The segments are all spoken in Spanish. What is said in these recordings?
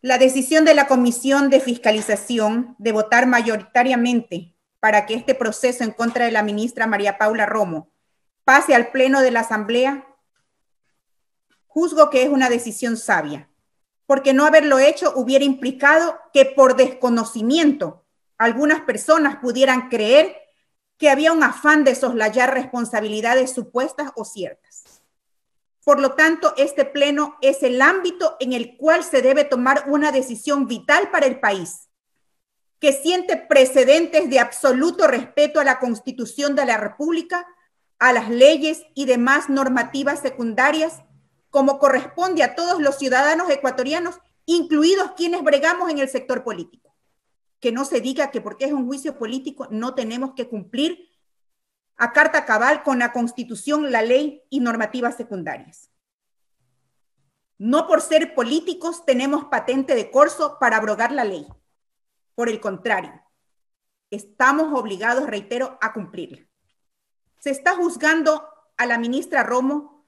La decisión de la Comisión de Fiscalización de votar mayoritariamente para que este proceso en contra de la ministra María Paula Romo pase al Pleno de la Asamblea, juzgo que es una decisión sabia, porque no haberlo hecho hubiera implicado que por desconocimiento algunas personas pudieran creer que había un afán de soslayar responsabilidades supuestas o ciertas. Por lo tanto, este pleno es el ámbito en el cual se debe tomar una decisión vital para el país, que siente precedentes de absoluto respeto a la Constitución de la República, a las leyes y demás normativas secundarias, como corresponde a todos los ciudadanos ecuatorianos, incluidos quienes bregamos en el sector político. Que no se diga que porque es un juicio político no tenemos que cumplir a carta cabal con la Constitución, la ley y normativas secundarias. No por ser políticos tenemos patente de corso para abrogar la ley. Por el contrario, estamos obligados, reitero, a cumplirla. Se está juzgando a la ministra Romo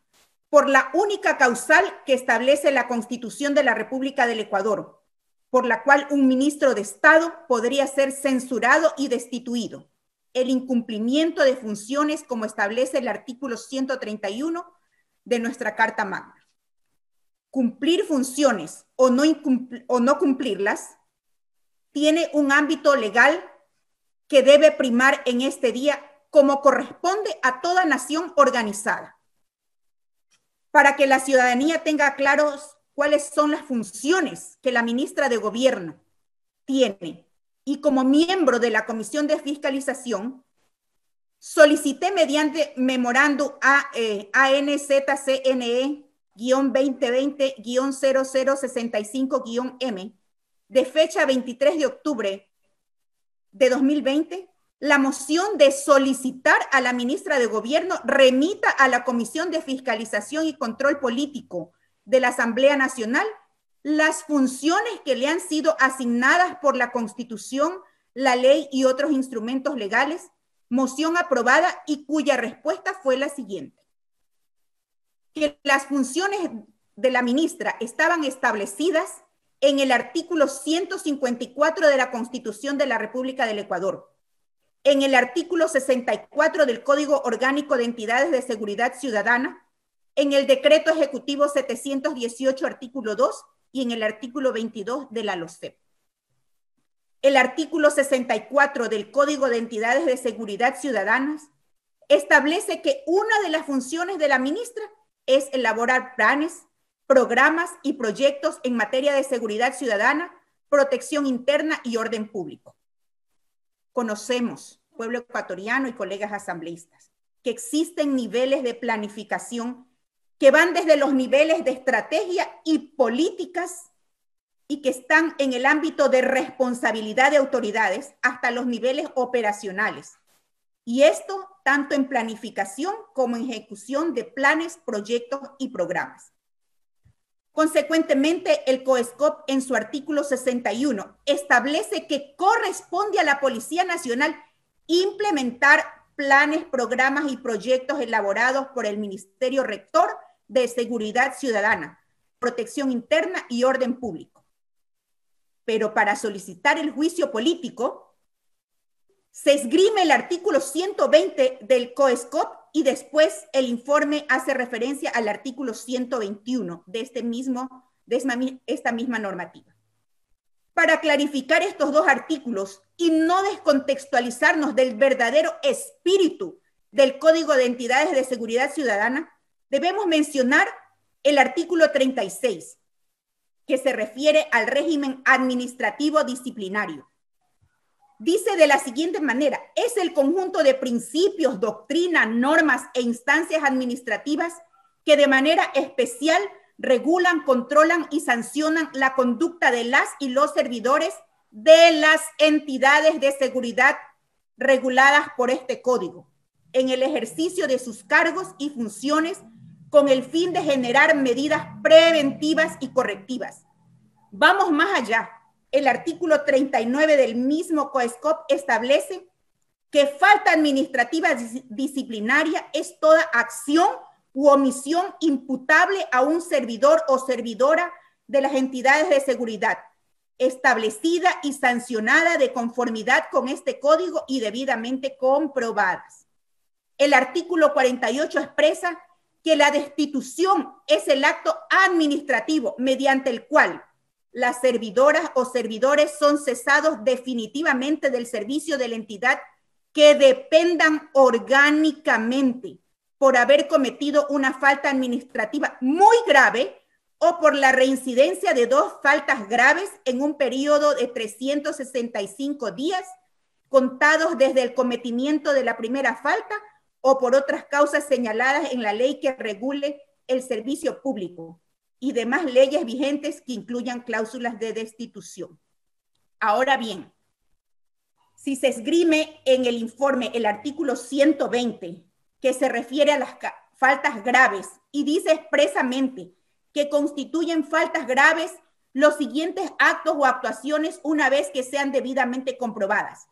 por la única causal que establece la Constitución de la República del Ecuador, por la cual un ministro de Estado podría ser censurado y destituido: el incumplimiento de funciones como establece el artículo 131 de nuestra Carta Magna. Cumplir funciones o no cumplirlas tiene un ámbito legal que debe primar en este día, como corresponde a toda nación organizada, para que la ciudadanía tenga claros cuáles son las funciones que la ministra de Gobierno tiene. Y como miembro de la Comisión de Fiscalización, solicité mediante memorándum ANZCNE-2020-0065-M de fecha 23 de octubre de 2020, la moción de solicitar a la ministra de Gobierno remita a la Comisión de Fiscalización y Control Político de la Asamblea Nacional las funciones que le han sido asignadas por la Constitución, la ley y otros instrumentos legales, moción aprobada y cuya respuesta fue la siguiente: que las funciones de la ministra estaban establecidas en el artículo 154 de la Constitución de la República del Ecuador, en el artículo 64 del Código Orgánico de Entidades de Seguridad Ciudadana, en el Decreto Ejecutivo 718, artículo 2, y en el artículo 22 de la LOCEP. El artículo 64 del Código de Entidades de Seguridad Ciudadanas establece que una de las funciones de la ministra es elaborar planes, programas y proyectos en materia de seguridad ciudadana, protección interna y orden público. Conocemos, pueblo ecuatoriano y colegas asambleístas, que existen niveles de planificación que van desde los niveles de estrategia y políticas y que están en el ámbito de responsabilidad de autoridades hasta los niveles operacionales. Y esto tanto en planificación como en ejecución de planes, proyectos y programas. Consecuentemente, el COESCOP en su artículo 61 establece que corresponde a la Policía Nacional implementar planes, programas y proyectos elaborados por el Ministerio Rector de Seguridad Ciudadana, Protección Interna y Orden Público. Pero para solicitar el juicio político, se esgrime el artículo 120 del COESCOP y después el informe hace referencia al artículo 121 de esta misma normativa. Para clarificar estos dos artículos y no descontextualizarnos del verdadero espíritu del Código de Entidades de Seguridad Ciudadana, debemos mencionar el artículo 36, que se refiere al régimen administrativo disciplinario. Dice de la siguiente manera: es el conjunto de principios, doctrinas, normas e instancias administrativas que de manera especial regulan, controlan y sancionan la conducta de las y los servidores de las entidades de seguridad reguladas por este código, en el ejercicio de sus cargos y funciones con el fin de generar medidas preventivas y correctivas. Vamos más allá. El artículo 39 del mismo COESCOP establece que falta administrativa disciplinaria es toda acción u omisión imputable a un servidor o servidora de las entidades de seguridad, establecida y sancionada de conformidad con este código y debidamente comprobadas. El artículo 48 expresa que la destitución es el acto administrativo mediante el cual las servidoras o servidores son cesados definitivamente del servicio de la entidad que dependan orgánicamente por haber cometido una falta administrativa muy grave o por la reincidencia de 2 faltas graves en un periodo de 365 días contados desde el cometimiento de la primera falta o por otras causas señaladas en la ley que regule el servicio público y demás leyes vigentes que incluyan cláusulas de destitución. Ahora bien, si se esgrime en el informe el artículo 120, que se refiere a las faltas graves y dice expresamente que constituyen faltas graves los siguientes actos o actuaciones una vez que sean debidamente comprobadas.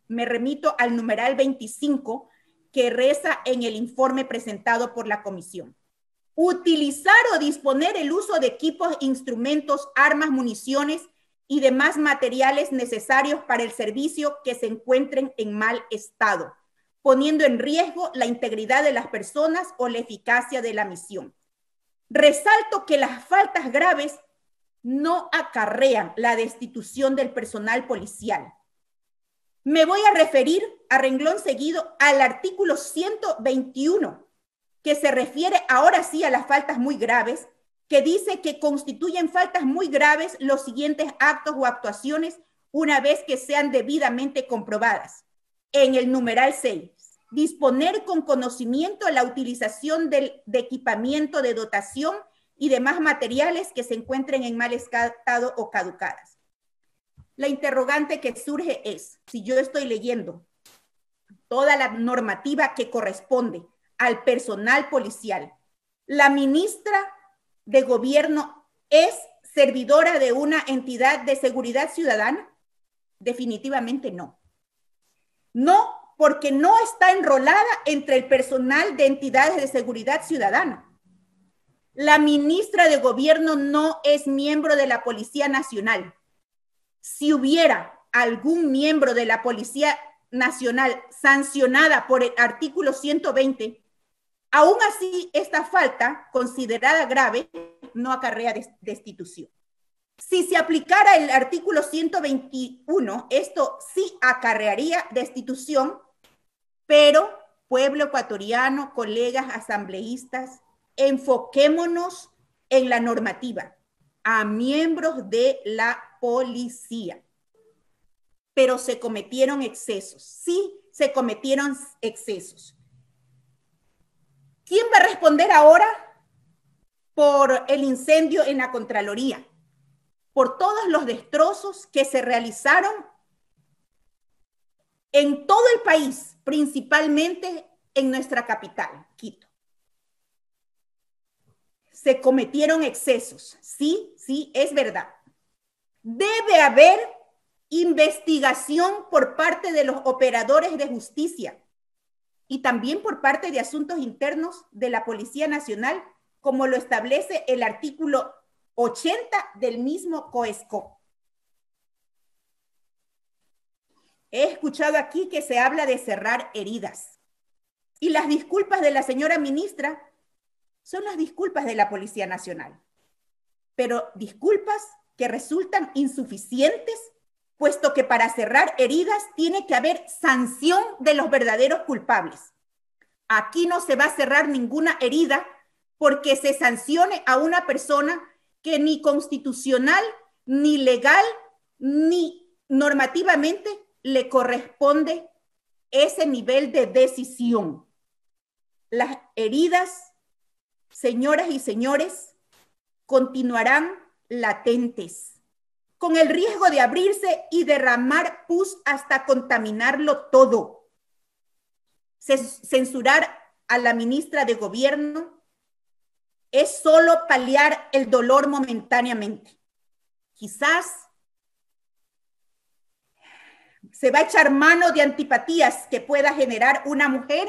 Me remito al numeral 25 que reza en el informe presentado por la comisión. Utilizar o disponer el uso de equipos, instrumentos, armas, municiones y demás materiales necesarios para el servicio que se encuentren en mal estado, poniendo en riesgo la integridad de las personas o la eficacia de la misión. Resalto que las faltas graves no acarrean la destitución del personal policial. Me voy a referir a renglón seguido al artículo 121, que se refiere ahora sí a las faltas muy graves, que dice que constituyen faltas muy graves los siguientes actos o actuaciones una vez que sean debidamente comprobadas. En el numeral 6, disponer con conocimiento la utilización de equipamiento de dotación y demás materiales que se encuentren en mal estado o caducadas. La interrogante que surge es, si yo estoy leyendo toda la normativa que corresponde al personal policial, ¿la ministra de Gobierno es servidora de una entidad de seguridad ciudadana? Definitivamente no. No, porque no está enrolada entre el personal de entidades de seguridad ciudadana. La ministra de Gobierno no es miembro de la Policía Nacional. Si hubiera algún miembro de la Policía Nacional sancionada por el artículo 120, aún así esta falta, considerada grave, no acarrea destitución. Si se aplicara el artículo 121, esto sí acarrearía destitución, pero pueblo ecuatoriano, colegas asambleístas, enfoquémonos en la normativa, a miembros de la policía. Pero se cometieron excesos, sí se cometieron excesos. ¿Quién va a responder ahora por el incendio en la Contraloría? Por todos los destrozos que se realizaron en todo el país, principalmente en nuestra capital, Quito. Se cometieron excesos, sí, es verdad. Debe haber investigación por parte de los operadores de justicia y también por parte de asuntos internos de la Policía Nacional, como lo establece el artículo 80 del mismo COESCO. He escuchado aquí que se habla de cerrar heridas. Y las disculpas de la señora ministra son las disculpas de la Policía Nacional. Pero disculpas que resultan insuficientes, puesto que para cerrar heridas tiene que haber sanción de los verdaderos culpables. Aquí no se va a cerrar ninguna herida porque se sancione a una persona que ni constitucional, ni legal, ni normativamente le corresponde ese nivel de decisión. Las heridas, señoras y señores, continuarán latentes, con el riesgo de abrirse y derramar pus hasta contaminarlo todo. Censurar a la ministra de Gobierno es solo paliar el dolor momentáneamente. Quizás se va a echar mano de antipatías que pueda generar una mujer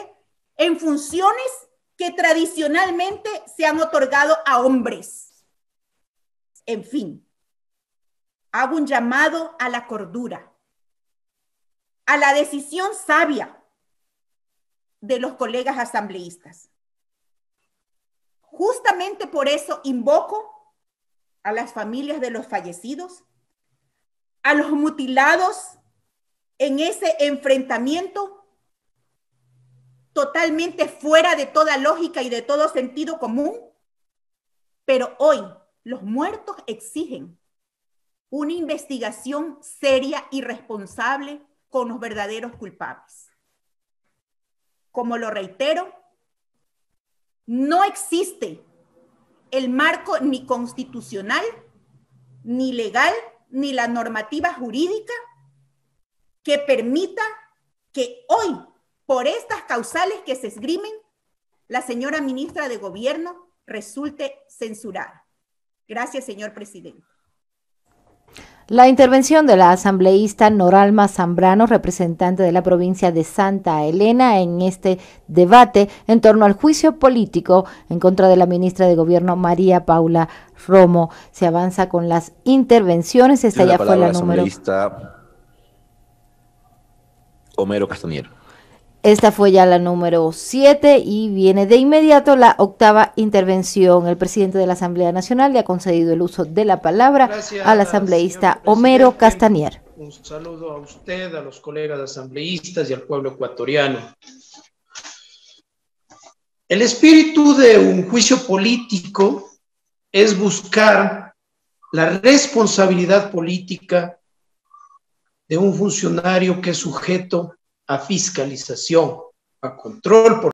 en funciones que tradicionalmente se han otorgado a hombres. En fin, hago un llamado a la cordura, a la decisión sabia de los colegas asambleístas. Justamente por eso invoco a las familias de los fallecidos, a los mutilados en ese enfrentamiento totalmente fuera de toda lógica y de todo sentido común. Pero hoy los muertos exigen una investigación seria y responsable con los verdaderos culpables. Como lo reitero, no existe el marco ni constitucional, ni legal, ni la normativa jurídica que permita que hoy, por estas causales que se esgrimen, la señora ministra de Gobierno resulte censurada. Gracias, señor presidente. La intervención de la asambleísta Noralma Zambrano, representante de la provincia de Santa Elena, en este debate en torno al juicio político en contra de la ministra de Gobierno María Paula Romo. Se avanza con las intervenciones. Esta ya fue la número... Homero Castañer. Esta fue ya la número 7 y viene de inmediato la 8ª intervención. El presidente de la Asamblea Nacional le ha concedido el uso de la palabra al asambleísta Homero Castañer. Un saludo a usted, a los colegas asambleístas y al pueblo ecuatoriano. El espíritu de un juicio político es buscar la responsabilidad política de un funcionario que es sujeto a fiscalización, a control por